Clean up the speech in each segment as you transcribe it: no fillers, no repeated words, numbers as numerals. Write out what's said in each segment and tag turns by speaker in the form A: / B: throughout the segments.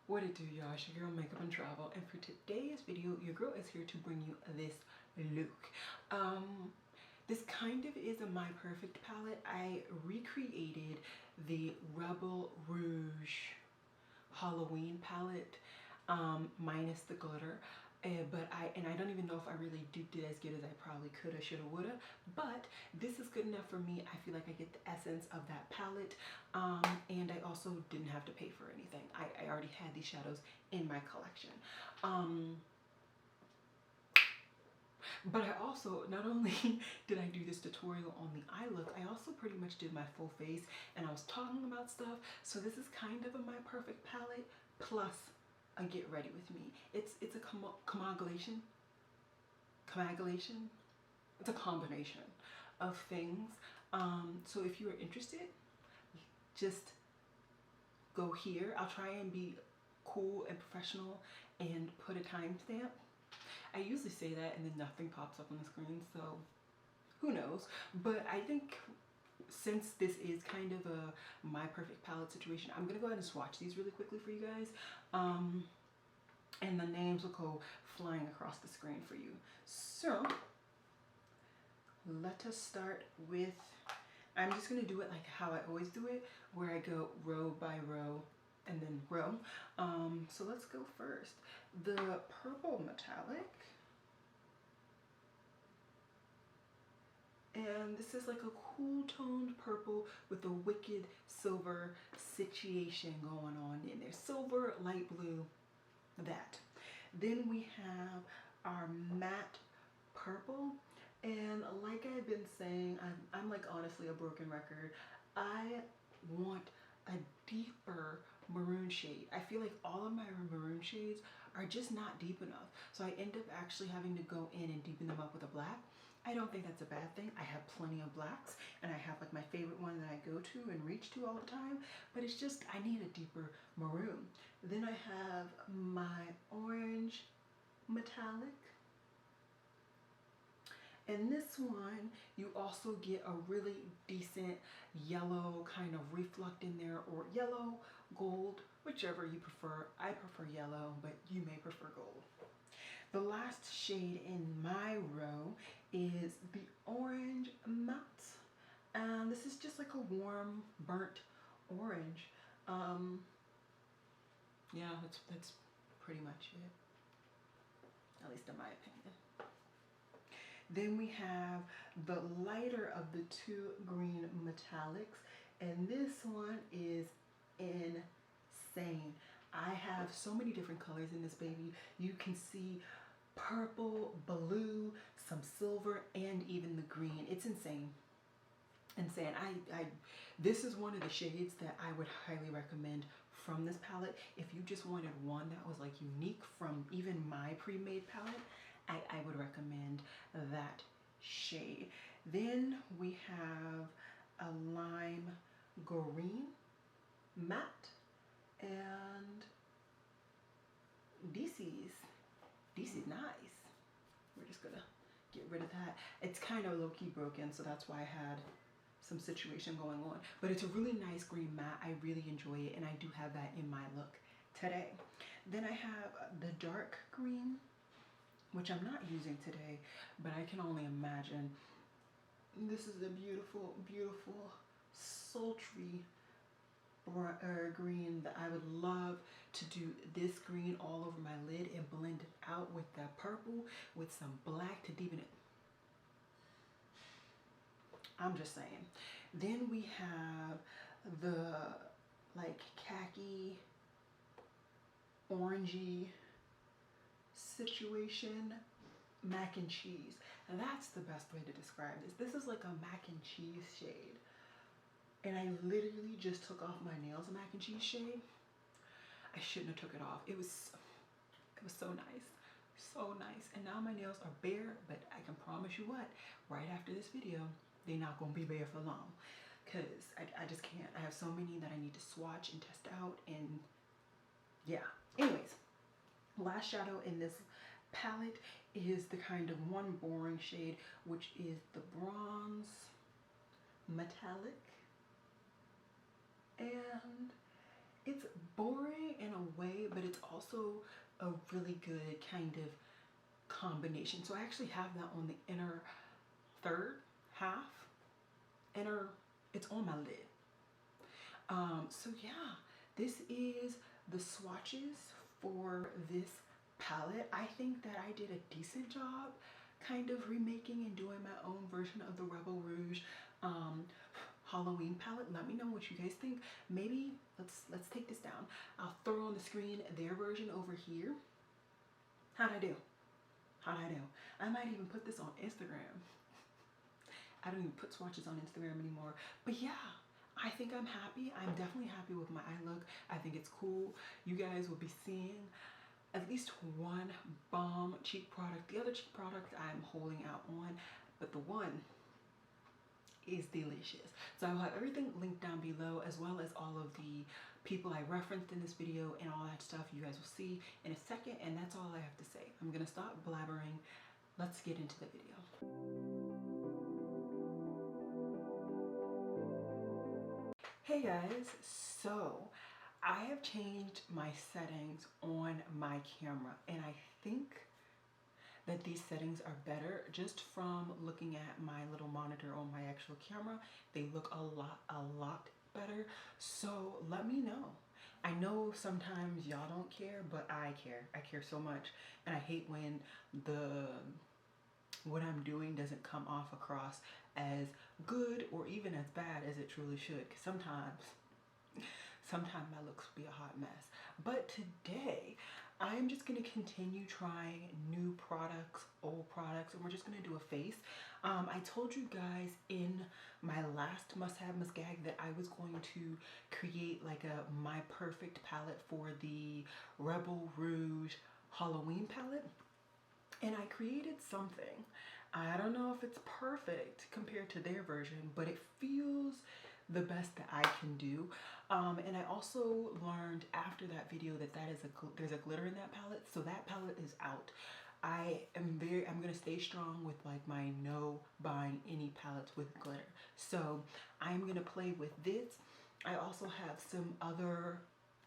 A: What it do, y'all? It's your girl Makeup and Travel, and for today's video your girl is here to bring you this look. This kind of is a My Perfect palette. I recreated the Rebel Rouge Halloween palette minus the glitter. But I don't even know if I really did as good as I probably coulda, shoulda, woulda, but this is good enough for me. I feel like I get the essence of that palette, and I also didn't have to pay for anything. I already had these shadows in my collection. But I also, not only did I do this tutorial on the eye look, I also pretty much did my full face, and I was talking about stuff. So this is kind of a My Perfect palette plus a Get Ready With Me. It's a coagulation. It's a combination of things. So if you are interested, just go here. I'll try and be cool and professional and put a timestamp. I usually say that and then nothing pops up on the screen, so who knows. But I think since this is kind of a My Perfect palette situation, I'm gonna go ahead and swatch these really quickly for you guys. And the names will go flying across the screen for you. So let us start with, I'm just gonna do it like how I always do it, where I go row by row and then row. So let's go first. The purple metallic. And this is like a cool toned purple with a wicked silver situation going on in there. Silver, light blue, that. Then we have our matte purple. And like I've been saying, I'm like honestly a broken record. I want a deeper maroon shade. I feel like all of my maroon shades are just not deep enough. So I end up actually having to go in and deepen them up with a black. I don't think that's a bad thing. I have plenty of blacks, and I have like my favorite one that I go to and reach to all the time, but it's just I need a deeper maroon. Then I have my orange metallic. And this one, you also get a really decent yellow kind of reflect in there, or yellow, gold, whichever you prefer. I prefer yellow, but you may prefer gold. The last shade in my row is the orange matte. And this is just like a warm, burnt orange. Yeah, that's pretty much it, at least in my opinion. Then we have the lighter of the two green metallics, and this one is insane. I have so many different colors in this baby. You can see purple, blue, some silver, and even the green. It's insane. Insane. This is one of the shades that I would highly recommend from this palette. If you just wanted one that was like unique from even my pre-made palette, I would recommend that shade. Then we have a lime green matte, and DC's nice. We're just gonna get rid of that. It's kind of low-key broken, so that's why I had some situation going on. But it's a really nice green matte. I really enjoy it, and I do have that in my look today. Then I have the dark green, which I'm not using today, but I can only imagine. This is a beautiful, beautiful, sultry green that I would love to do this green all over my lid and blend it out with that purple with some black to deepen it. I'm just saying. Then we have the like khaki, orangey situation, mac and cheese. And that's the best way to describe this. This is like a mac and cheese shade. And I literally just took off my nails, a mac and cheese shade. I shouldn't have took it off. It was so nice. So nice. And now my nails are bare, but I can promise you what, right after this video, they're not gonna be bare for long. Cause I just can't. I have so many that I need to swatch and test out, and yeah. Anyways, last shadow in this palette is the kind of one boring shade, which is the bronze metallic. And it's boring in a way, but also a really good kind of combination. So I actually have that on the inner third half. It's on my lid. So yeah, this is the swatches for this palette. I think that I did a decent job kind of remaking and doing my own version of the Rebel Rouge Halloween palette. Let me know what you guys think. Maybe let's take this down. I'll throw on the screen their version over here. How'd I do? I might even put this on Instagram. I don't even put swatches on Instagram anymore. But yeah, I think I'm happy. I'm definitely happy with my eye look. I think it's cool. You guys will be seeing at least one bomb cheek product. The other cheek product I'm holding out on, but the one is delicious. So I will have everything linked down below, as well as all of the people I referenced in this video and all that stuff you guys will see in a second. And that's all I have to say. I'm gonna stop blabbering. Let's get into the video. Hey guys, so I have changed my settings on my camera, and I think that these settings are better just from looking at my little monitor on my actual camera. They look a lot better. So let me know. I know sometimes y'all don't care, but I care. I care so much, and I hate when what I'm doing doesn't come off across as good or even as bad as it truly should. Because sometimes my looks be a hot mess. But today, I'm just gonna continue trying new products, old products, and we're just gonna do a face. I told you guys in my last must-have, must-gag that I was going to create like my perfect palette for the Rebel Rouge Halloween palette. And I created something. I don't know if it's perfect compared to their version, but it feels the best that I can do. And I also learned after that video that there's a glitter in that palette. So that palette is out. I'm gonna stay strong with like my no buying any palettes with glitter. So I'm gonna play with this. I also have some other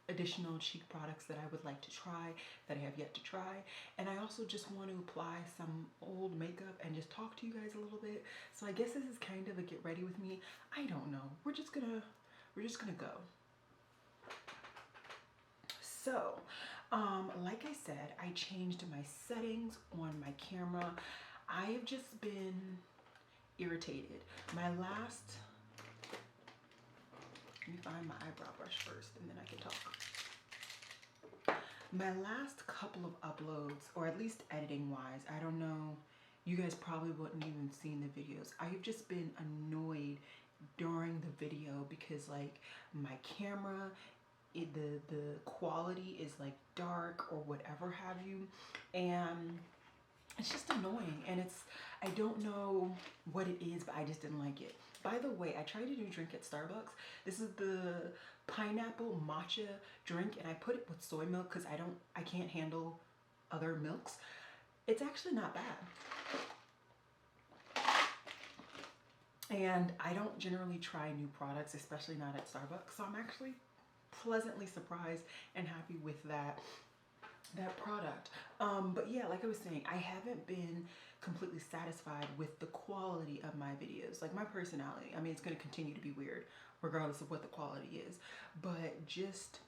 A: additional cheek products that I would like to try that I have yet to try, and I also just want to apply some old makeup and just talk to you guys a little bit. So I guess this is kind of a get ready with me. I don't know. We're just gonna go. So like I said, I changed my settings on my camera. I have just been irritated. Let me find my eyebrow brush first and then I can talk. My last couple of uploads, or at least editing wise, I don't know, you guys probably wouldn't even seen the videos. I've just been annoyed during the video because like my camera, the quality is like dark or whatever have you, and it's just annoying. And I don't know what it is, but I just didn't like it. By the way, I tried a new drink at Starbucks. This is the pineapple matcha drink, and I put it with soy milk because I can't handle other milks. It's actually not bad. And I don't generally try new products, especially not at Starbucks. So I'm actually pleasantly surprised and happy with that product. But yeah, like I was saying, I haven't been completely satisfied with the quality of my videos. Like my personality, I mean, it's going to continue to be weird regardless of what the quality is, but just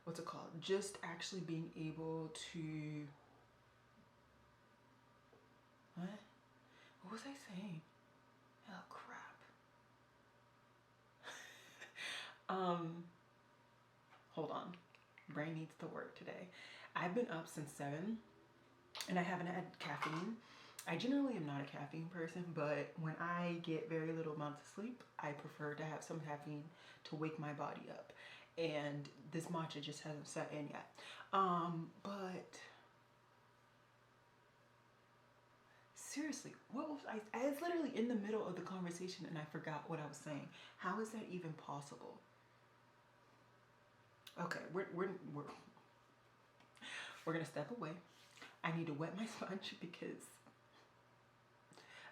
A: what's it called, just actually being able to what was I saying? Oh crap. Hold on, brain needs to work today. I've been up since 7 and I haven't had caffeine. I generally am not a caffeine person, but when I get very little amounts of sleep, I prefer to have some caffeine to wake my body up. And this matcha just hasn't set in yet. But seriously, what was I was literally in the middle of the conversation and I forgot what I was saying. How is that even possible? Okay, we're gonna step away. I need to wet my sponge because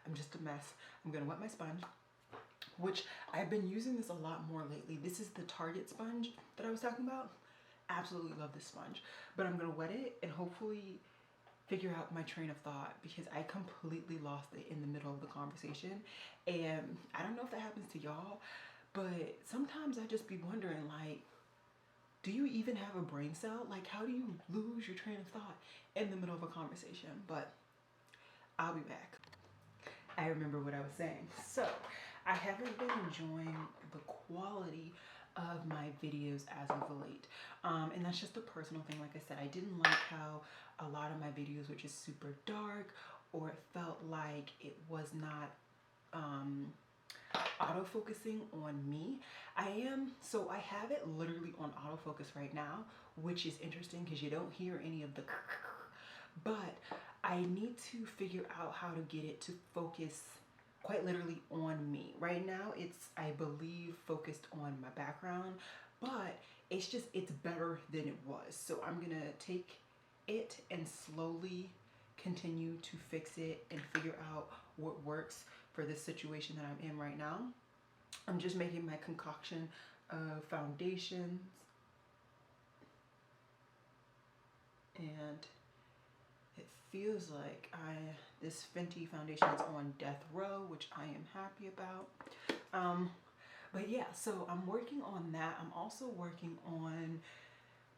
A: I'm just a mess. I'm gonna wet my sponge, which I've been using this a lot more lately. This is the Target sponge that I was talking about, absolutely love this sponge, but I'm gonna wet it and hopefully figure out my train of thought, because I completely lost it in the middle of the conversation. And I don't know if that happens to y'all, but sometimes I just be wondering, like, do you even have a brain cell? Like, how do you lose your train of thought in the middle of a conversation? But I'll be back. I remember what I was saying. So I haven't been enjoying the quality of my videos as of late. And that's just a personal thing. Like I said, I didn't like how a lot of my videos were just super dark, or it felt like it was not autofocusing on me. I have it literally on autofocus right now, which is interesting because you don't hear any of the but I need to figure out how to get it to focus quite literally on me. Right now it's, I believe, focused on my background, but it's better than it was. So I'm gonna take it and slowly continue to fix it and figure out what works for this situation that I'm in right now. I'm just making my concoction of foundations, and it feels like this Fenty foundation is on death row, which I am happy about. But yeah, so I'm working on that. I'm also working on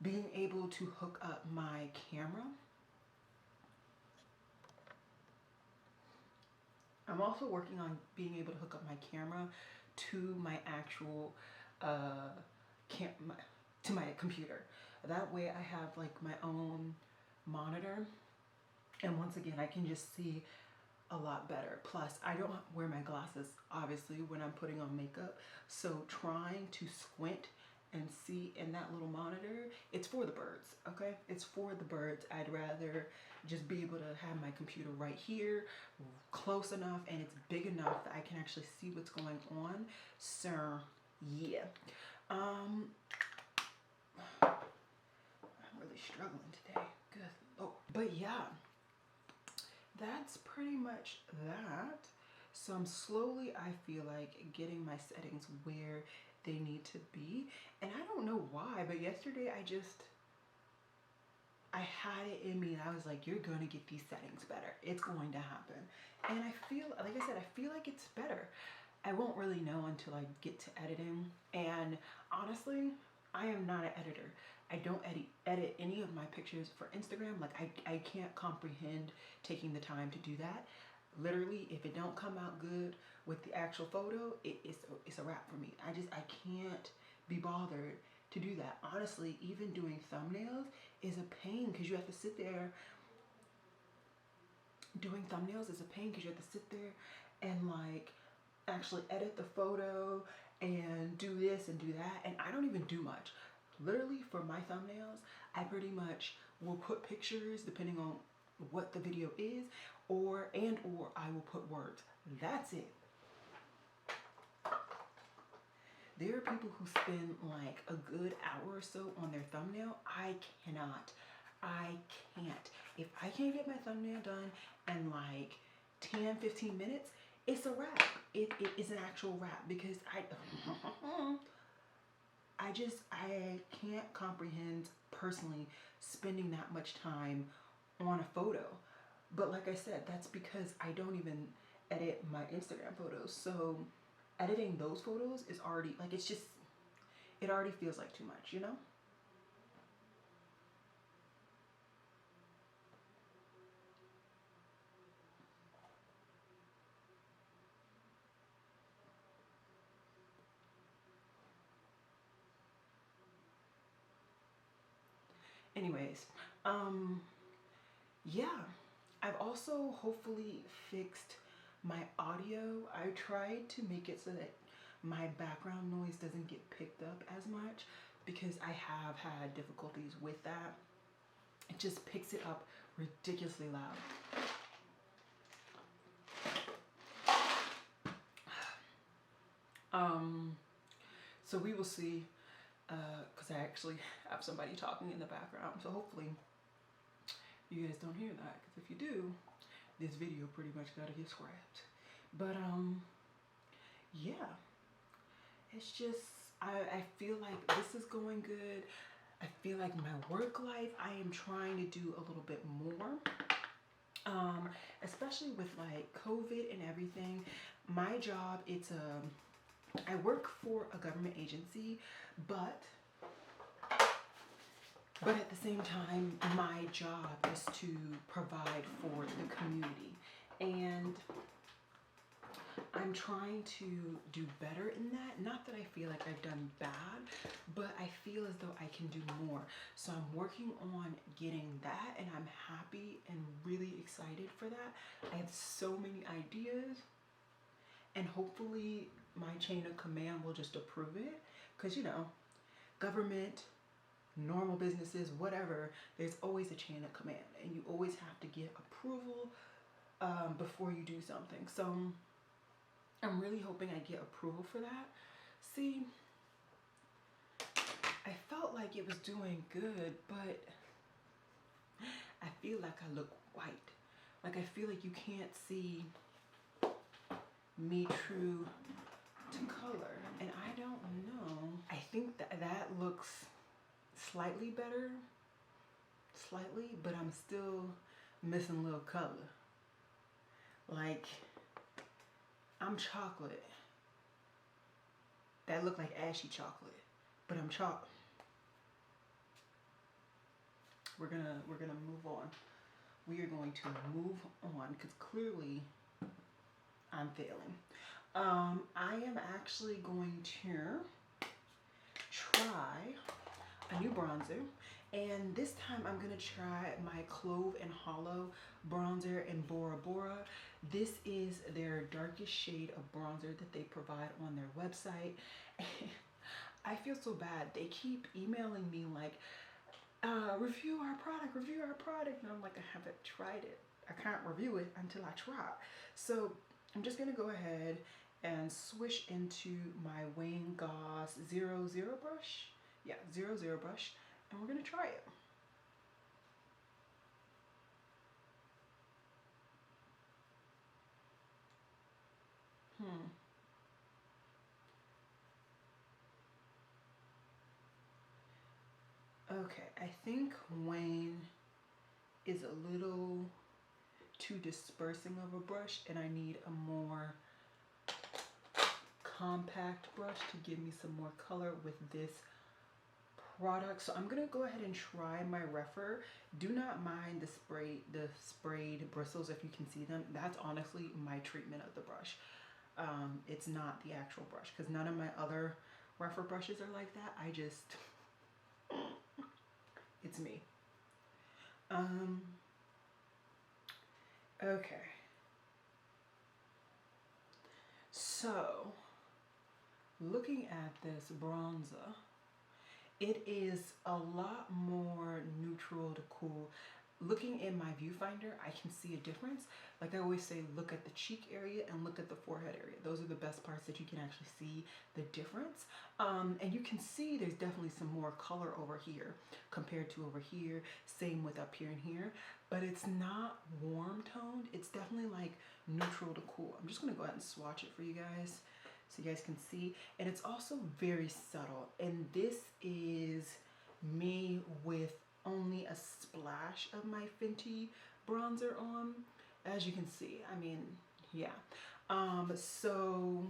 A: being able to hook up my camera. I'm also working on being able to hook up my camera to my actual to my computer. That way I have like my own monitor, and once again I can just see a lot better. Plus I don't wear my glasses obviously when I'm putting on makeup, so trying to squint and see in that little monitor, it's for the birds, okay? It's for the birds. I'd rather just be able to have my computer right here, close enough, and it's big enough that I can actually see what's going on. So yeah, I'm really struggling today, good Lord. But yeah, that's pretty much that. So I'm slowly, I feel like, getting my settings where they need to be, and I don't know why, but yesterday I had it in me and I was like, you're gonna get these settings better, it's going to happen. And I feel, like I said, I feel like it's better. I won't really know until I get to editing, and honestly, I am not an editor. I don't edit any of my pictures for Instagram. Like I can't comprehend taking the time to do that. Literally, if it don't come out good with the actual photo, it's a wrap for me. I can't be bothered to do that. Honestly, even doing thumbnails is a pain because you have to sit there. Doing thumbnails is a pain because you have to sit there and like actually edit the photo and do this and do that. And I don't even do much. Literally for my thumbnails, I pretty much will put pictures depending on what the video is, or I will put words. That's it. There are people who spend like a good hour or so on their thumbnail. I cannot. I can't. If I can't get my thumbnail done in like 10-15 minutes, it's a wrap. It is an actual wrap, because I can't comprehend personally spending that much time on a photo. But like I said, that's because I don't even edit my Instagram photos. So editing those photos is already like, it already feels like too much, you know? Anyways, yeah, I've also hopefully fixed my audio. I tried to make it so that my background noise doesn't get picked up as much, because I have had difficulties with that. It just picks it up ridiculously loud. So we will see, because I actually have somebody talking in the background, so hopefully you guys don't hear that, because if you do, this video pretty much gotta get scrapped. But yeah, it's just, I feel like this is going good. I feel like my work life, I am trying to do a little bit more. Especially with like COVID and everything. My job, I work for a government agency, but at the same time, my job is to provide for the community. And I'm trying to do better in that. Not that I feel like I've done bad, but I feel as though I can do more. So I'm working on getting that, and I'm happy and really excited for that. I have so many ideas, and hopefully my chain of command will just approve it. Because, you know, government, normal businesses, whatever, there's always a chain of command, and you always have to get approval before you do something. So I'm really hoping I get approval for that. See, I felt like it was doing good, but I feel like I look white. Like I feel like you can't see me true to color, and I don't know. I think that looks slightly better, but I'm still missing a little color. Like, I'm chocolate. That look like ashy chocolate, but I'm chocolate. We're gonna move on. We are going to move on because clearly I'm failing. I am actually going to try a new bronzer, and this time I'm gonna try my Clove and Hollow bronzer in Bora Bora. This is their darkest shade of bronzer that they provide on their website. I feel so bad. They keep emailing me like, review our product, and I'm like, I haven't tried it. I can't review it until I try. So I'm just gonna go ahead and swish into my Wayne Goss 00 brush. Yeah, 00 brush, and we're gonna try it. Okay, I think Wayne is a little too dispersing of a brush, and I need a more compact brush to give me some more color with this product. So I'm gonna go ahead and try my Refer. Do not mind the sprayed bristles if you can see them. That's honestly my treatment of the brush. It's not the actual brush, because none of my other Refer brushes are like that. It's me. Okay. So, looking at this bronzer, it is a lot more neutral to cool. Looking in my viewfinder, I can see a difference. Like I always say, look at the cheek area and look at the forehead area. Those are the best parts that you can actually see the difference. And you can see there's definitely some more color over here compared to over here. Same with up here and here. But it's not warm toned. It's definitely like neutral to cool. I'm just going to go ahead and swatch it for you guys so you guys can see. And it's also very subtle. And this is me with only a splash of my Fenty bronzer on, as you can see. I mean, yeah. So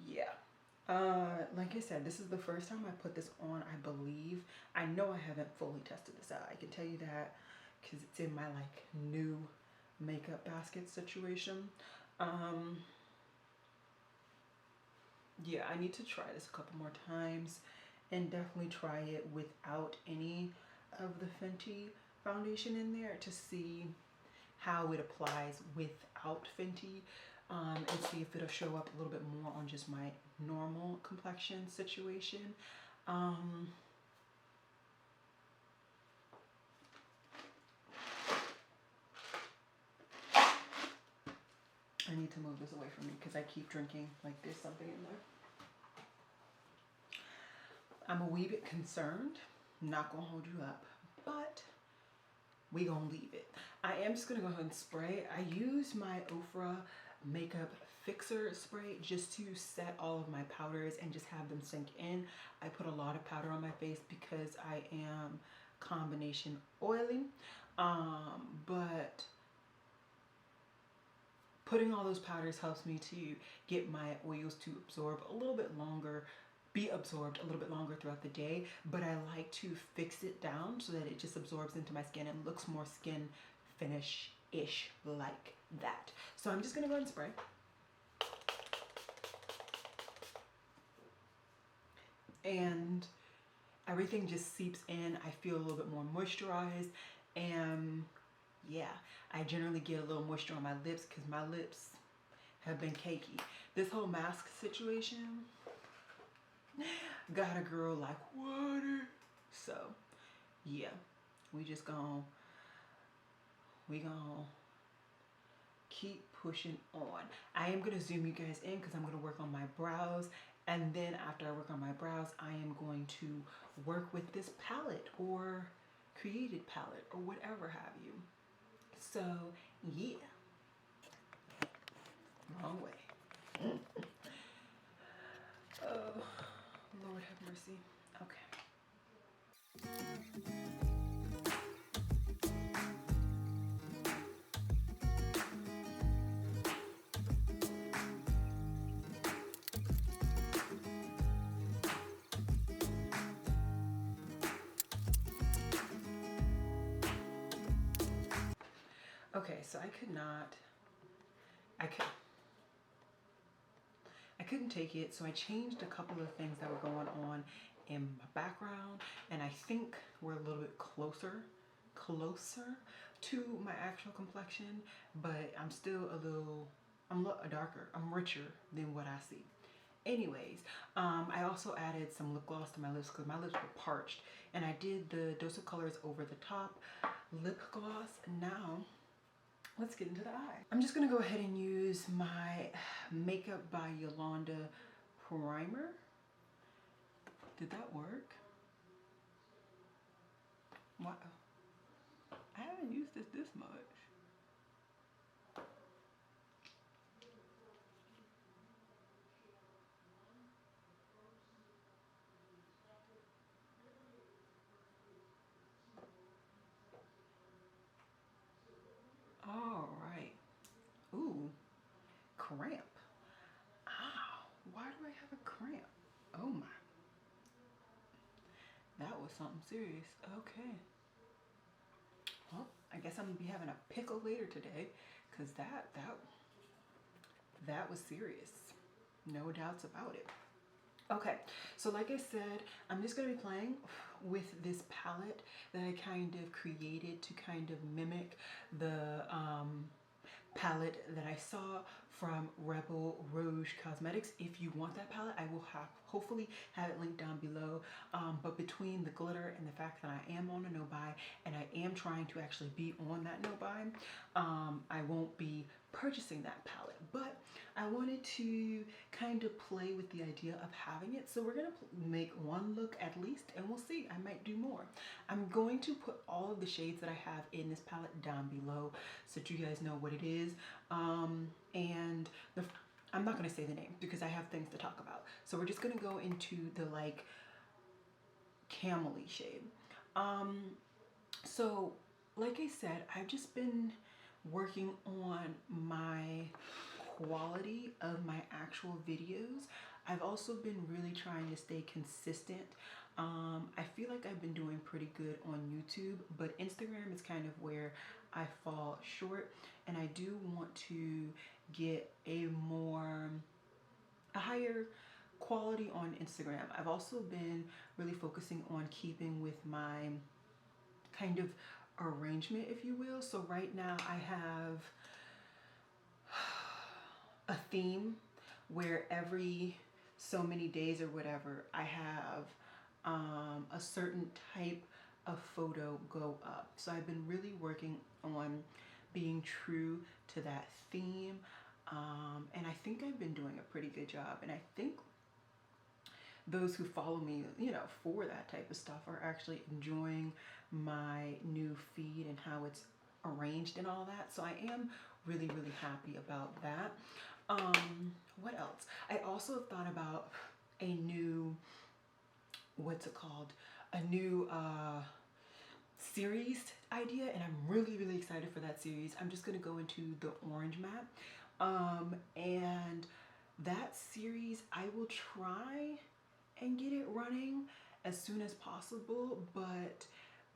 A: yeah. Like I said, this is the first time I put this on, I believe. I know I haven't fully tested this out. I can tell you that because it's in my like new makeup basket situation. Yeah, I need to try this a couple more times and definitely try it without any of the Fenty foundation in there to see how it applies without Fenty, and see if it'll show up a little bit more on just my normal complexion situation. I need to move this away from me because I keep drinking like there's something in there. I'm a wee bit concerned. Not gonna hold you up, but we gonna leave it. I am just gonna go ahead and spray. I use my Ofra Makeup fixer spray just to set all of my powders and just have them sink in. I put a lot of powder on my face because I am combination oily, but putting all those powders helps me to get my oils to absorb a little bit longer, be absorbed a little bit longer throughout the day. But I like to fix it down so that it just absorbs into my skin and looks more skin finish-ish like that. So I'm just gonna go ahead and spray. And everything just seeps in. I feel a little bit more moisturized, and yeah, I generally get a little moisture on my lips because my lips have been cakey. This whole mask situation got a girl like water. So yeah, we gonna keep pushing on. I am gonna zoom you guys in because I'm gonna work on my brows, and then after I work on my brows, I am going to work with this palette or created palette or whatever have you. So yeah, wrong way. Oh, Lord have mercy. Okay. Okay, so I couldn't take it, so I changed a couple of things that were going on in my background, and I think we're a little bit closer to my actual complexion, but I'm still I'm a little darker, I'm richer than what I see. Anyways, I also added some lip gloss to my lips because my lips were parched, and I did the Dose of Colors Over the Top lip gloss. Now let's get into the eye. I'm just gonna go ahead and use my Makeup by Yolanda primer. Did that work? Wow, I haven't used this much. All right. Ooh, cramp. Ow, why do I have a cramp? Oh my. That was something serious. Okay. Well, I guess I'm gonna be having a pickle later today, because that was serious. No doubts about it. Okay, so like I said, I'm just gonna be playing with this palette that I kind of created to kind of mimic the palette that I saw from Rebel Rouge Cosmetics. If you want that palette, I will hopefully have it linked down below. But between the glitter and the fact that I am on a no buy and I am trying to actually be on that no buy, I won't be purchasing that palette. But I wanted to kind of play with the idea of having it. So we're gonna make one look at least, and we'll see, I might do more. I'm going to put all of the shades that I have in this palette down below so that you guys know what it is. And I'm not gonna say the name because I have things to talk about. So we're just gonna go into the like camel-y shade. So like I said, I've just been working on my quality of my actual videos. I've also been really trying to stay consistent. I feel like I've been doing pretty good on YouTube, but Instagram is kind of where I fall short, and I do want to get a higher quality on Instagram. I've also been really focusing on keeping with my kind of arrangement, if you will. So right now I have a theme where every so many days or whatever, I have a certain type of photo go up. So I've been really working on being true to that theme, and I think I've been doing a pretty good job. And I think those who follow me, you know, for that type of stuff are actually enjoying my new feed and how it's arranged and all that. So I am really, really happy about that. What else? I also thought about a new, what's it called? A new series idea, and I'm really, really excited for that series. I'm just gonna go into the orange matte. And that series, I will try and get it running as soon as possible, but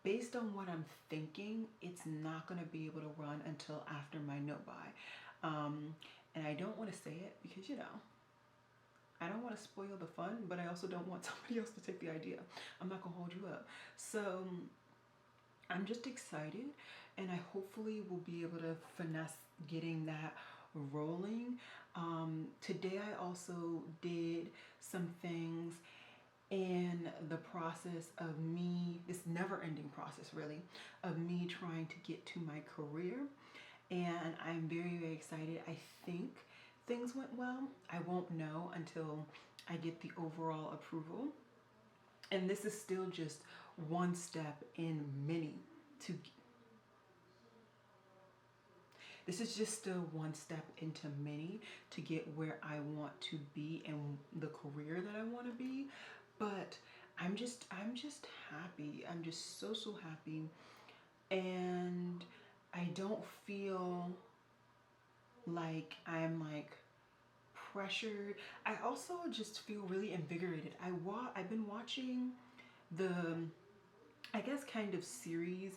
A: based on what I'm thinking, it's not going to be able to run until after my no buy. And I don't want to say it because, you know, I don't want to spoil the fun, but I also don't want somebody else to take the idea. I'm not going to hold you up. So I'm just excited, and I hopefully will be able to finesse getting that rolling. Today I also did some things in the process of me, this never-ending process really, of me trying to get to my career, and I'm very, very excited. I think things went well. I won't know until I get the overall approval, and this is still just one step in many to this is just still one step into many to get where I want to be and the career that I want to be. But I'm just happy. I'm just so, so happy. And I don't feel like I'm like pressured. I also just feel really invigorated. I've been watching the, I guess, kind of series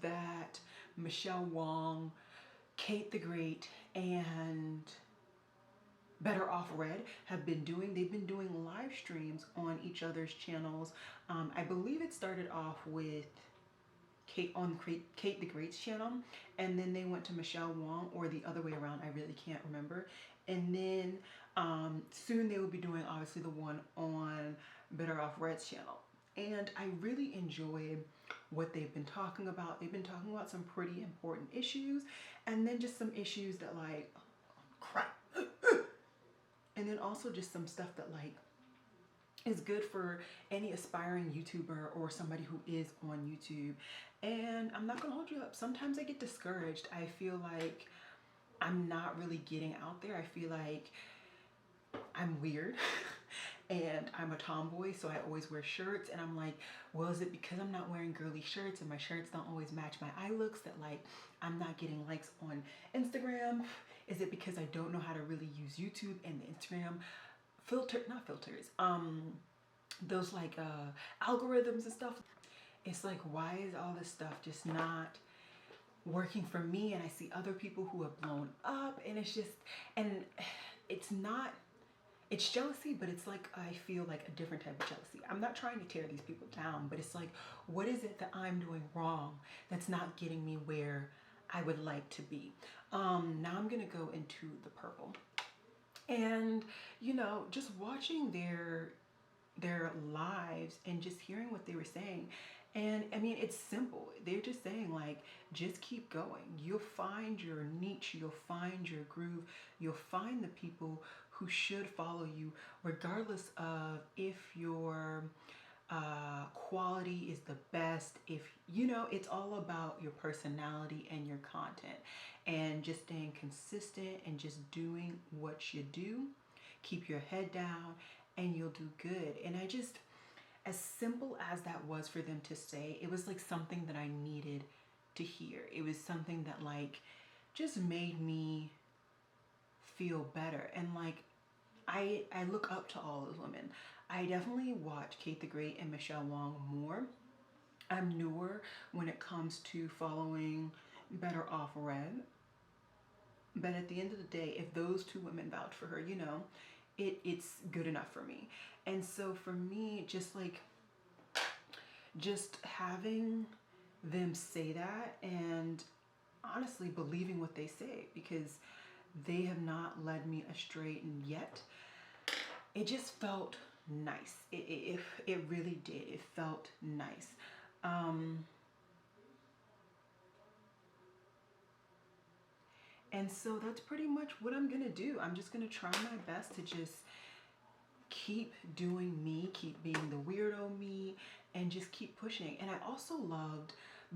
A: that Michelle Wong, Kate the Great, and Better Off Red have been doing. They've been doing live streams on each other's channels. I believe it started off with Kate on Kate the Great's channel, and then they went to Michelle Wong, or the other way around. I really can't remember. And then soon they will be doing obviously the one on Better Off Red's channel. And I really enjoy what they've been talking about. They've been talking about some pretty important issues, and then just some issues that like, crap. And then also just some stuff that like is good for any aspiring YouTuber or somebody who is on YouTube. And I'm not gonna hold you up. Sometimes I get discouraged. I feel like I'm not really getting out there. I feel like I'm weird and I'm a tomboy, so I always wear shirts, and I'm like, well, is it because I'm not wearing girly shirts and my shirts don't always match my eye looks that like I'm not getting likes on Instagram? Is it because I don't know how to really use YouTube and the Instagram not filters, those like algorithms and stuff? It's like, why is all this stuff just not working for me? And I see other people who have blown up, and it's just, and it's not, it's jealousy, but it's like, I feel like a different type of jealousy. I'm not trying to tear these people down, but it's like, what is it that I'm doing wrong that's not getting me where I would like to be? Now I'm gonna go into the purple. And, you know, just watching their lives and just hearing what they were saying. And I mean, it's simple. They're just saying like, just keep going. You'll find your niche, you'll find your groove, you'll find the people who should follow you, regardless of if your quality is the best. If, you know, it's all about your personality and your content, and just staying consistent and just doing what you do. Keep your head down and you'll do good. And I just, as simple as that was for them to say, it was like something that I needed to hear. It was something that like just made me feel better. And like, I look up to all those women. I definitely watch Kate the Great and Michelle Wong more. I'm newer when it comes to following Better Off Red. But at the end of the day, if those two women vouch for her, you know, it's good enough for me. And so for me, just like, just having them say that, and honestly believing what they say, because they have not led me astray yet. It just felt nice. It really did. It felt nice. And so that's pretty much what I'm gonna do. I'm just gonna try my best to just keep doing me, keep being the weirdo me, and just keep pushing. And I also loved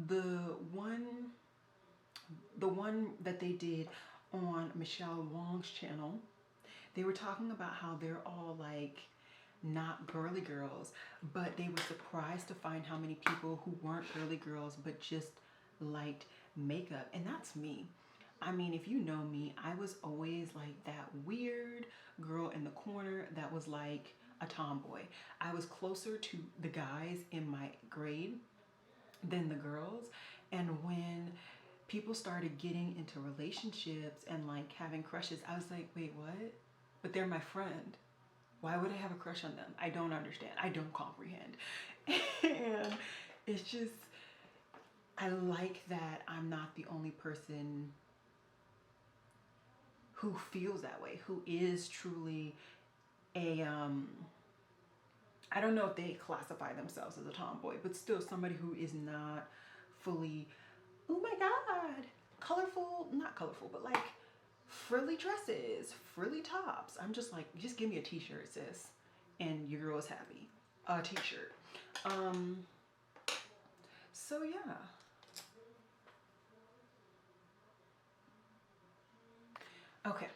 A: the one that they did on Michelle Wong's channel. They were talking about how they're all like not girly girls, but they were surprised to find how many people who weren't girly girls but just liked makeup. And that's me. I mean, if you know me, I was always like that weird girl in the corner that was like a tomboy. I was closer to the guys in my grade than the girls. And when people started getting into relationships and like having crushes, I was like, wait, what? But they're my friend. Why would I have a crush on them? I don't understand. I don't comprehend. And it's just, I like that I'm not the only person who feels that way, who is truly a, I don't know if they classify themselves as a tomboy, but still somebody who is not fully, oh my God, colorful, not colorful, but like frilly dresses, frilly tops. I'm just like, just give me a t-shirt, sis, and your girl is happy. A t-shirt. So yeah. Okay.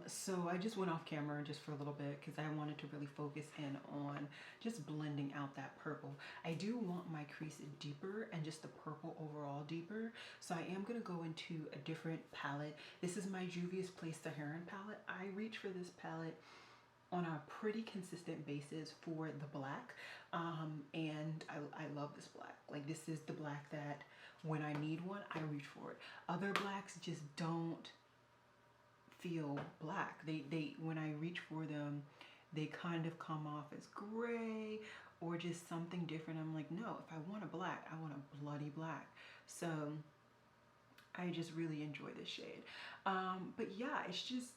A: So I just went off camera just for a little bit because I wanted to really focus in on just blending out that purple. I do want my crease deeper and just the purple overall deeper. So I am going to go into a different palette. This is my Juvia's Place Saharan palette. I reach for this palette on a pretty consistent basis for the black. And I love this black. Like, this is the black that when I need one, I reach for it. Other blacks just don't feel black. They when I reach for them, they kind of come off as gray or just something different. I'm like, no, if I want a black, I want a bloody black. So I just really enjoy this shade. But yeah, it's just,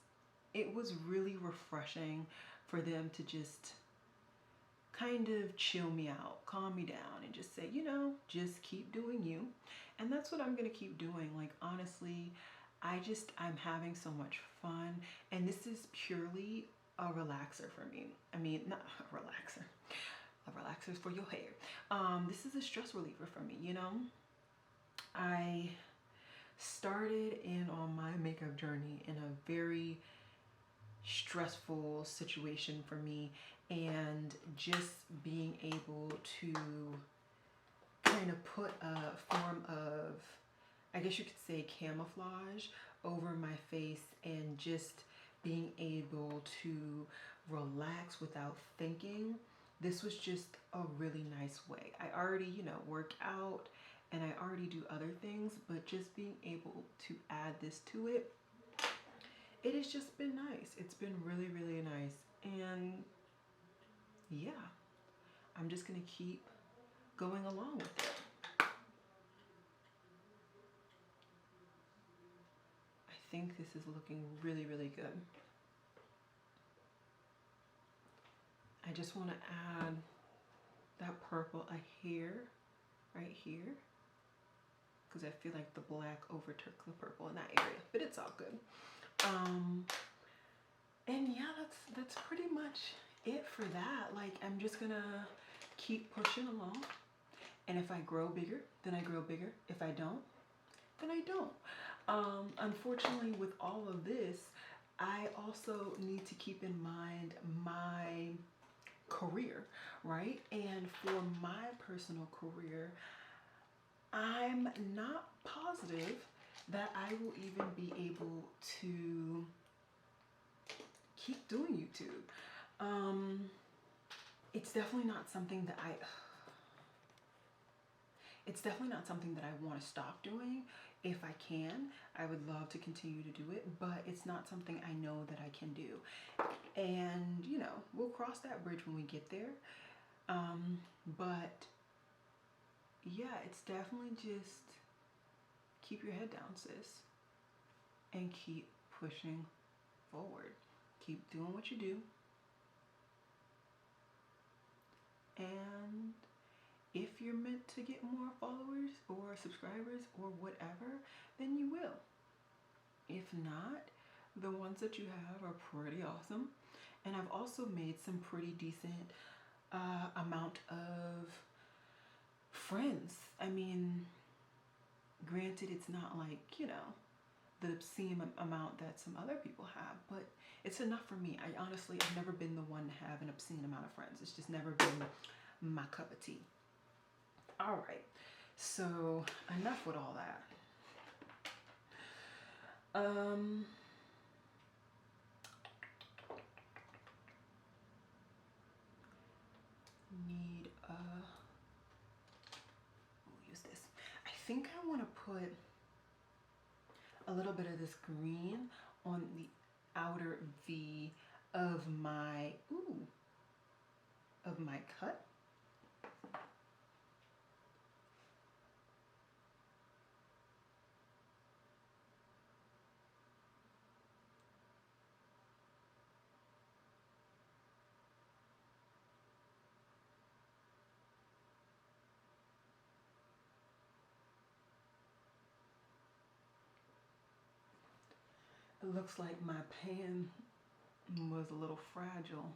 A: it was really refreshing for them to just kind of chill me out, calm me down, and just say, you know, just keep doing you. And that's what I'm gonna keep doing. Like, honestly, I'm having so much fun, and this is purely a relaxer for me. I mean, not a relaxer. A relaxer is for your hair. This is a stress reliever for me, you know? I started in on my makeup journey in a very stressful situation for me, and just being able to kind of put a form of, I guess you could say, camouflage over my face, and just being able to relax without thinking. This was just a really nice way. I already, you know, work out and I already do other things, but just being able to add this to it, it has just been nice. It's been really, really nice. And yeah, I'm just gonna keep going along with it. I think this is looking really, really good. I just want to add that purple a hair right here, because I feel like the black overtook the purple in that area, but it's all good. And yeah, that's pretty much it for that. Like, I'm just gonna keep pushing along, and if I grow bigger, then I grow bigger. If I don't, then I don't. Unfortunately, with all of this, I also need to keep in mind my career, right? And for my personal career, I'm not positive that I will even be able to keep doing YouTube. It's definitely not something that I want to stop doing. If I can, I would love to continue to do it, but it's not something I know that I can do. And, you know, we'll cross that bridge when we get there. But yeah, it's definitely just keep your head down, sis, and keep pushing forward. Keep doing what you do. And if you're meant to get more followers or subscribers or whatever, then you will. If not, the ones that you have are pretty awesome. And I've also made some pretty decent amount of friends. I mean, granted, it's not like, you know, the obscene amount that some other people have, but it's enough for me. I've never been the one to have an obscene amount of friends. It's just never been my cup of tea. All right, so enough with all that. We'll use this. I think I want to put a little bit of this green on the outer V of my cut. It looks like my pan was a little fragile,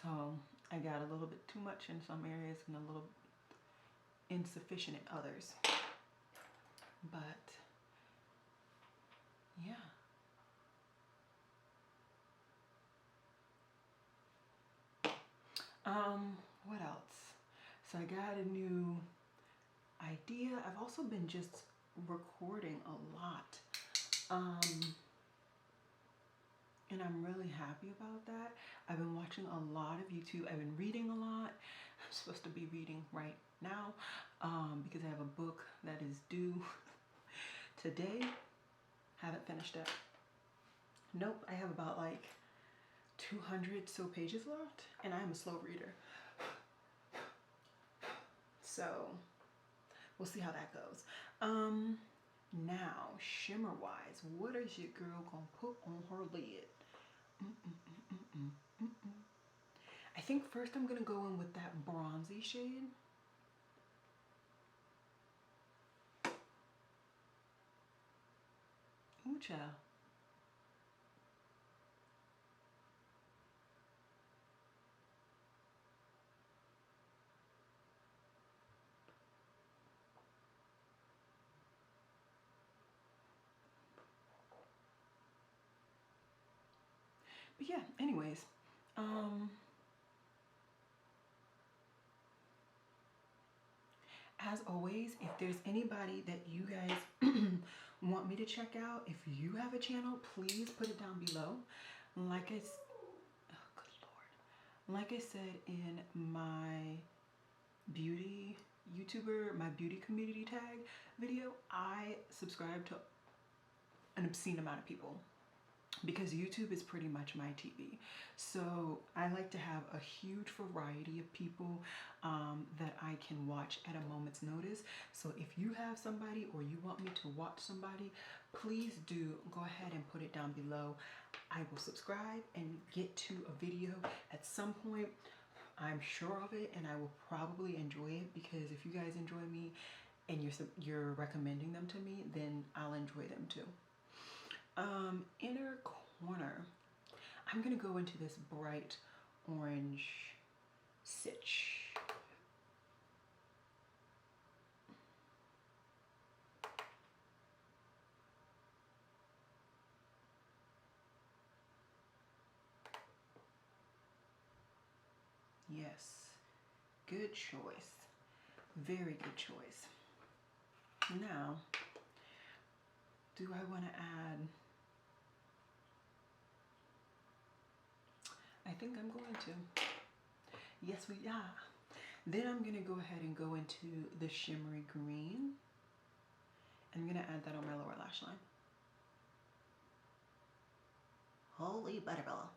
A: so I got a little bit too much in some areas and a little insufficient in others. But yeah. What else? So I got a new idea. I've also been just recording a lot. And I'm really happy about that. I've been watching a lot of YouTube. I've been reading a lot. I'm supposed to be reading right now because I have a book that is due today. Haven't finished it. Nope, I have about like 200 so pages left, and I'm a slow reader. So we'll see how that goes. Now, shimmer wise, what is your girl gonna put on her lid? I think first I'm gonna go in with that bronzy shade. Ooh, child. But yeah, anyways, as always, if there's anybody that you guys want me to check out, if you have a channel, please put it down below. Like I said in my beauty YouTuber, my beauty community tag video, I subscribe to an obscene amount of people because YouTube is pretty much my TV. So I like to have a huge variety of people that I can watch at a moment's notice. So if you have somebody or you want me to watch somebody, please do go ahead and put it down below. I will subscribe and get to a video at some point. I'm sure of it, and I will probably enjoy it because if you guys enjoy me and you're recommending them to me, then I'll enjoy them too. Inner corner, I'm gonna go into this bright orange Sitch. Yes, good choice. Very good choice. Now, do I want to add? I think I'm going to. Yes, we are. Then I'm going to go ahead and go into the shimmery green. I'm going to add that on my lower lash line. Holy butterball.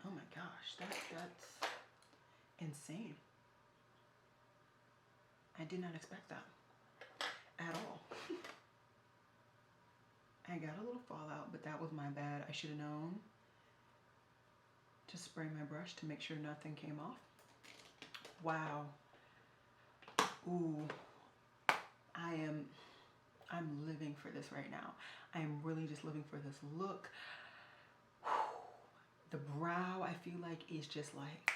A: Oh my gosh, that's insane. I did not expect that at all. I got a little fallout, but that was my bad. I should have known to spray my brush to make sure nothing came off. Wow. Ooh. I'm living for this right now. I am really just living for this look. The brow, I feel like, is just like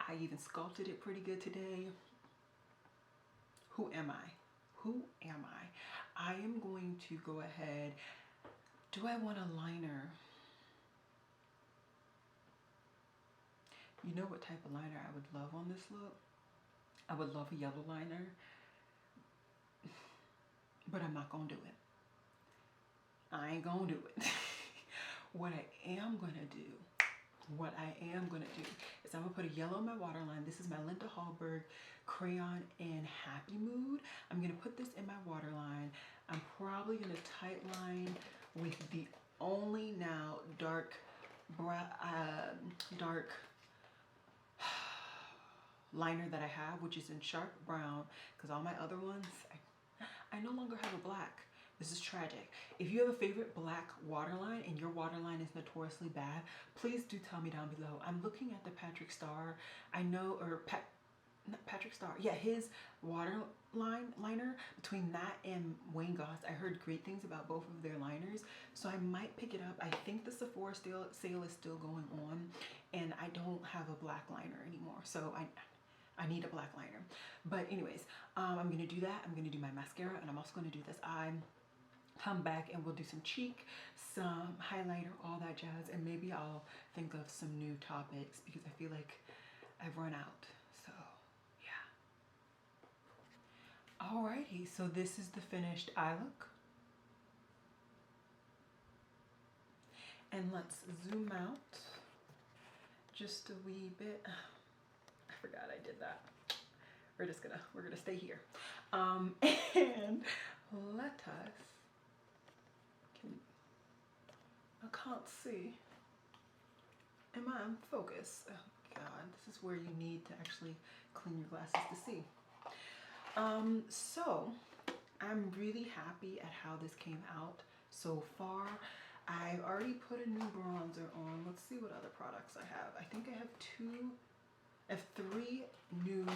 A: I even sculpted it pretty good today. Who am I? Who am I? I am going to go ahead. Do I want a liner? You know what type of liner I would love on this look? I would love a yellow liner, but I'm not gonna do it. I ain't gonna do it. What I am gonna do is I'm gonna put a yellow in my waterline. This is my Linda Hallberg crayon in Happy Mood. I'm gonna put this in my waterline. I'm probably gonna tight line with the only now dark liner that I have, which is in sharp brown, because all my other ones, I no longer have a black. This is tragic. If you have a favorite black waterline and your waterline is notoriously bad, please do tell me down below. I'm looking at the Patrick Star, I know, or not Patrick Star, yeah, his waterline liner. Between that and Wayne Goss, I heard great things about both of their liners, so I might pick it up. I think the Sephora sale is still going on, and I don't have a black liner anymore, so I need a black liner. But anyways, I'm gonna do that. I'm gonna do my mascara, and I'm also gonna do this eye. Come back and we'll do some cheek, some highlighter, all that jazz, and maybe I'll think of some new topics because I feel like I've run out. So yeah. Alrighty, so this is the finished eye look. And let's zoom out just a wee bit. I forgot I did that. We're gonna stay here. And let us, I can't see. Am I in focus? Oh God, this is where you need to actually clean your glasses to see. So I'm really happy at how this came out so far. I've already put a new bronzer on. Let's see what other products I have. I think I have 3 new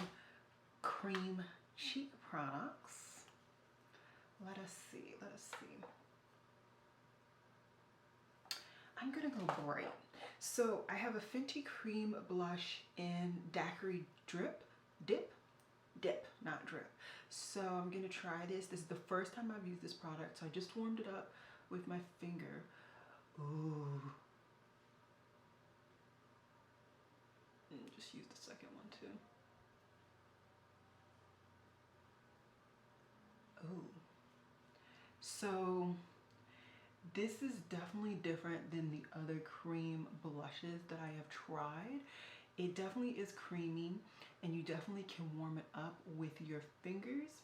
A: cream cheek products. Let us see. I'm gonna go bright. So I have a Fenty cream blush in Daiquiri Dip, not drip. So I'm gonna try this. This is the first time I've used this product, so I just warmed it up with my finger. Ooh. And just use the second one too. Ooh. So this is definitely different than the other cream blushes that I have tried. It definitely is creamy, and you definitely can warm it up with your fingers.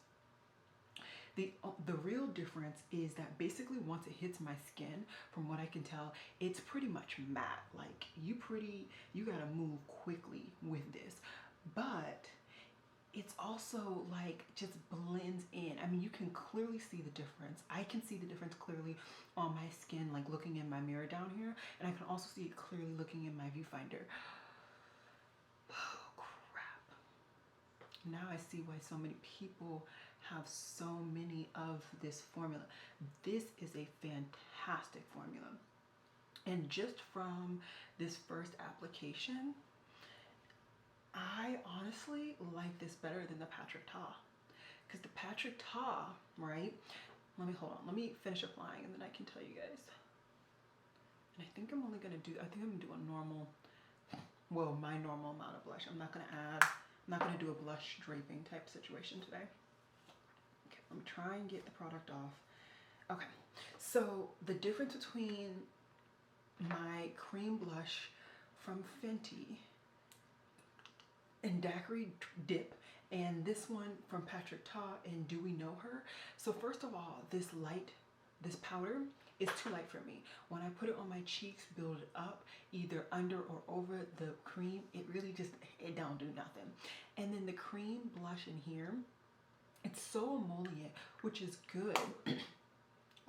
A: The real difference is that basically once it hits my skin, from what I can tell, it's pretty much matte. Like you gotta move quickly with this, but it's also like just blends in. I mean, you can clearly see the difference. I can see the difference clearly on my skin, like looking in my mirror down here, and I can also see it clearly looking in my viewfinder. Oh crap. Now I see why so many people have so many of this formula. This is a fantastic formula. And just from this first application, I honestly like this better than the Patrick Ta. Because the Patrick Ta, right? Let me finish applying and then I can tell you guys. And I think I'm gonna do a normal, well, my normal amount of blush. I'm not gonna do a blush draping type situation today. Okay, let me try and get the product off. Okay, so the difference between my cream blush from Fenty and Daiquiri Dip and this one from Patrick Ta and Do We Know Her? So first of all, this powder is too light for me. When I put it on my cheeks, build it up either under or over the cream, it really just, it don't do nothing. And then the cream blush in here, it's so emollient, which is good.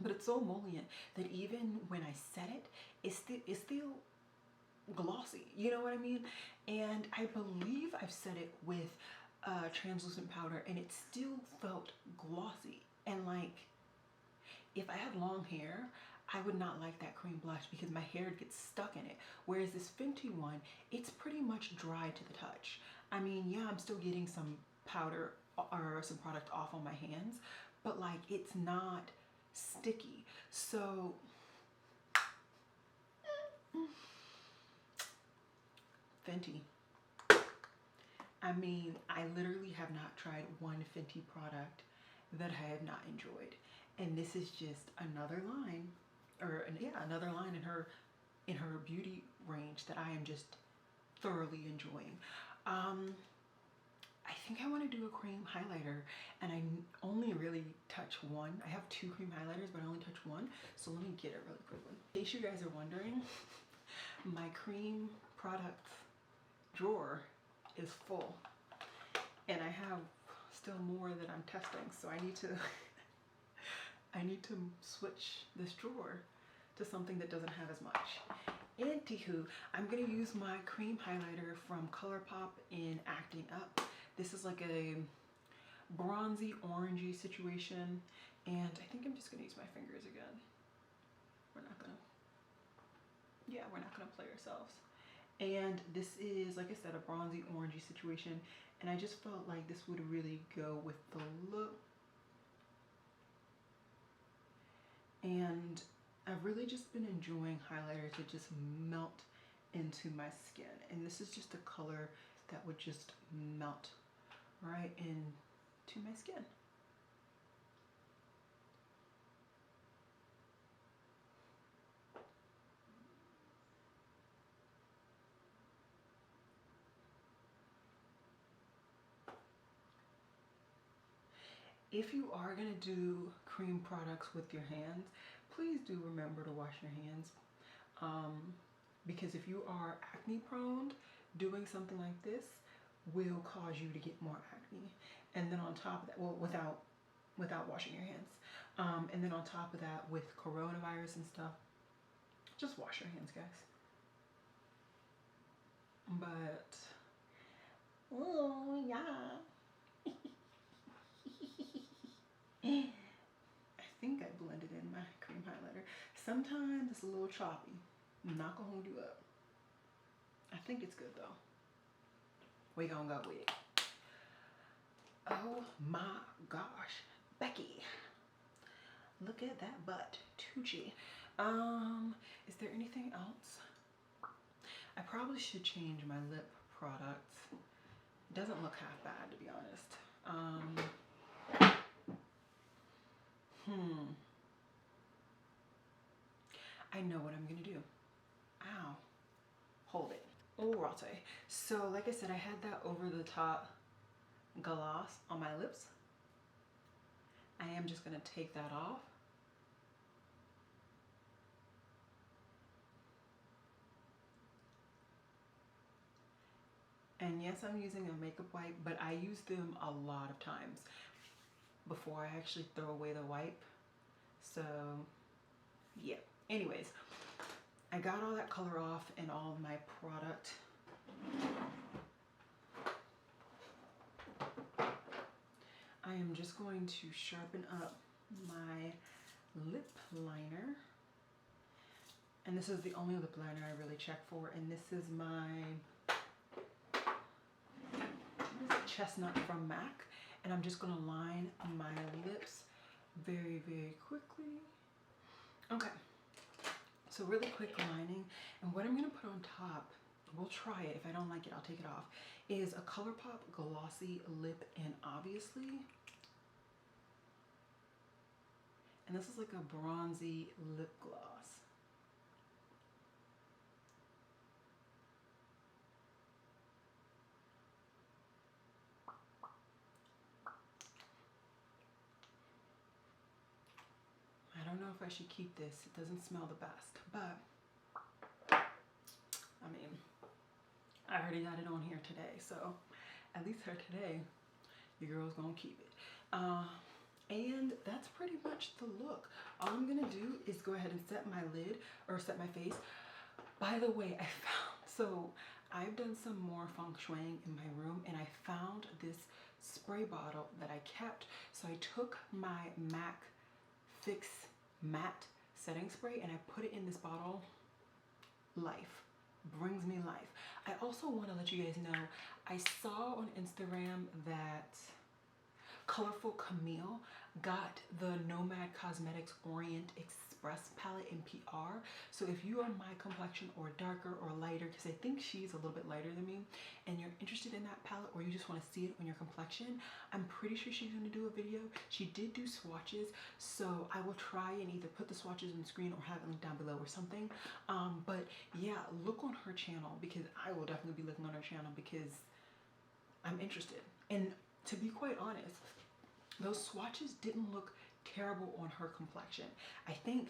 A: But it's so emollient that even when I set it, it's still glossy, you know what I mean? And I believe I've set it with translucent powder and it still felt glossy. And like, if I had long hair, I would not like that cream blush because my hair gets stuck in it. Whereas this Fenty one, it's pretty much dry to the touch. I mean, yeah, I'm still getting some powder or some product off on my hands, but like it's not sticky. So Fenty. I mean, I literally have not tried one Fenty product that I have not enjoyed. And this is just another line, or yeah, another line in her beauty range that I am just thoroughly enjoying. I think I want to do a cream highlighter, and I only really touch one. I have two cream highlighters, but I only touch one. So let me get it really quickly. In case you guys are wondering, my cream products drawer is full, and I have still more that I'm testing. So I need to I need to switch this drawer to something that doesn't have as much. Anywho, I'm gonna use my cream highlighter from Colourpop in Acting Up. This is like a bronzy orangey situation, and I think I'm just gonna use my fingers again. We're not gonna play ourselves. And this is, like I said, a bronzy orangey situation, and I just felt like this would really go with the look. And I've really just been enjoying highlighters that just melt into my skin, and this is just a color that would just melt right into my skin. If you are going to do cream products with your hands, please do remember to wash your hands. Because if you are acne prone, doing something like this will cause you to get more acne. And then on top of that, well, without washing your hands. And then on top of that, with coronavirus and stuff, just wash your hands, guys. But, oh yeah. I think I blended in my cream highlighter. Sometimes it's a little choppy. I'm not gonna hold you up. I think it's good though. We gonna go with it. Oh my gosh, Becky. Look at that butt, Tucci. Is there anything else? I probably should change my lip products. It doesn't look half bad, to be honest. I know what I'm gonna do. Ow. Hold it. Alrighty. So like I said, I had that over the top gloss on my lips. I am just gonna take that off. And yes, I'm using a makeup wipe, but I use them a lot of times before I actually throw away the wipe. So yeah. Anyways, I got all that color off and all of my product. I am just going to sharpen up my lip liner. And this is the only lip liner I really check for. And this is my Chestnut from MAC. And I'm just gonna line my lips very, very quickly. Okay. So really quick lining, and what I'm gonna put on top, we'll try it. If I don't like it, I'll take it off, is a Colourpop Glossy Lip in Obviously. And this is like a bronzy lip gloss. I don't know if I should keep this. It doesn't smell the best, but I mean, I already got it on here today, so at least for today, your girl's gonna keep it. And that's pretty much the look. All I'm gonna do is go ahead and set my lid, or set my face. By the way, I found, so I've done some more feng shuiing in my room, and I found this spray bottle that I kept. So I took my MAC Fix Matte setting spray and I put it in this bottle. Life. Brings me life. I also want to let you guys know, I saw on Instagram that Colorful Camille got the Nomad Cosmetics Orient Express palette in PR. So if you are my complexion or darker or lighter, because I think she's a little bit lighter than me, and you're interested in that palette or you just want to see it on your complexion, I'm pretty sure she's going to do a video. She did do swatches, so I will try and either put the swatches on the screen or have it linked down below or something. But yeah, look on her channel, because I will definitely be looking on her channel because I'm interested. And to be quite honest, those swatches didn't look terrible on her complexion. I think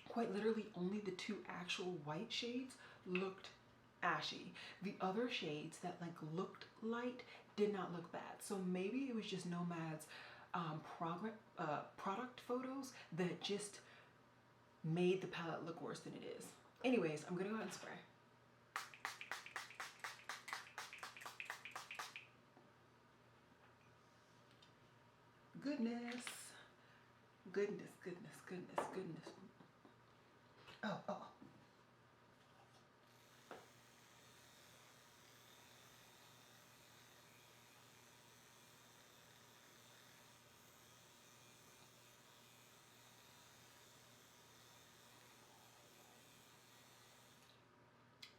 A: quite literally only the 2 actual white shades looked ashy. The other shades that like looked light did not look bad. So maybe it was just Nomad's product photos that just made the palette look worse than it is. Anyways, I'm gonna go ahead and spray. Goodness, goodness, goodness, goodness, goodness. Oh.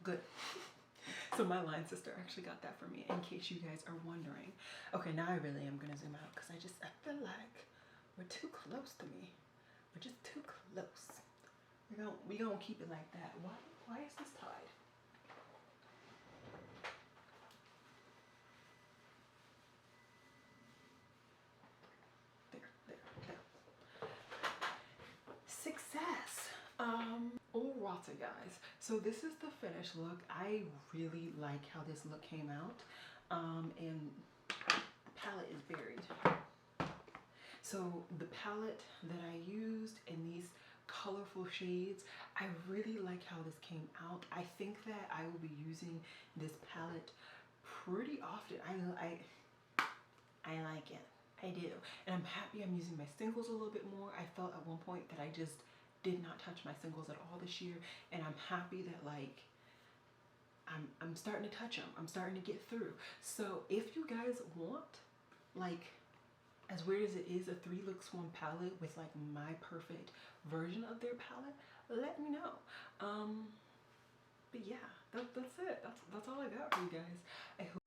A: Good. So my line sister actually got that for me, in case you guys are wondering. Okay, now I really am gonna zoom out because I feel like we're too close to me. We're just too close. We gonna keep it like that. Why is this tied? There. Success. Alrighty guys, so this is the finished look. I really like how this look came out. And the palette is buried. So the palette that I used in these colorful shades, I really like how this came out. I think that I will be using this palette pretty often. I like it. I do. And I'm happy I'm using my singles a little bit more. I felt at one point that I just did not touch my singles at all this year, and I'm happy that like I'm starting to touch them. I'm starting to get through. So if you guys want, like, as weird as it is, a 3 looks 1 palette with like my perfect version of their palette, let me know. But yeah, that's it. That's all I got for you guys. I hope